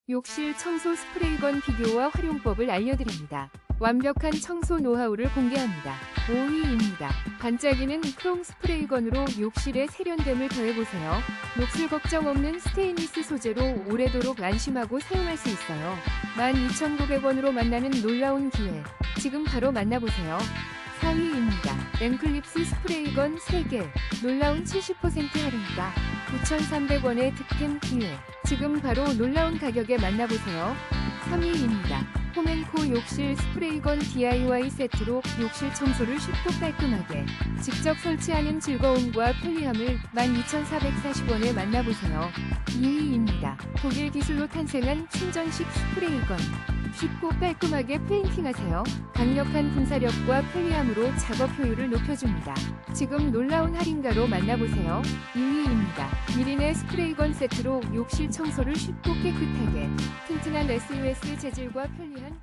욕실 청소 스프레이건 비교와 활용법을 알려드립니다. 완벽한 청소 노하우를 공개합니다. 5위입니다. 반짝이는 크롬 스프레이건으로 욕실에 세련됨을 더해보세요. 녹슬 걱정 없는 스테인레스 소재로 오래도록 안심하고 사용할 수 있어요. 12,900원으로 만나는 놀라운 기회. 지금 바로 만나보세요. 4위입니다. 엠클립스 스프레이건 3개. 놀라운 70% 할인가. 9,300원의 득템 기회. 지금 바로 놀라운 가격에 만나보세요. 3위입니다. 홈앤코 욕실 스프레이건 DIY 세트로 욕실 청소를 쉽고 깔끔하게 직접 설치하는 즐거움과 편리함을 12,440원에 만나보세요. 2위입니다. 독일기술로 탄생한 충전식 스프레이건. 쉽고 깔끔하게 페인팅하세요. 강력한 분사력과 편리함으로 작업 효율을 높여줍니다. 지금 놀라운 할인가로 만나보세요. 2위입니다. 일인의 스프레이건 세트로 욕실 청소를 쉽고 깨끗하게 튼튼한 SUS 재질과 편리한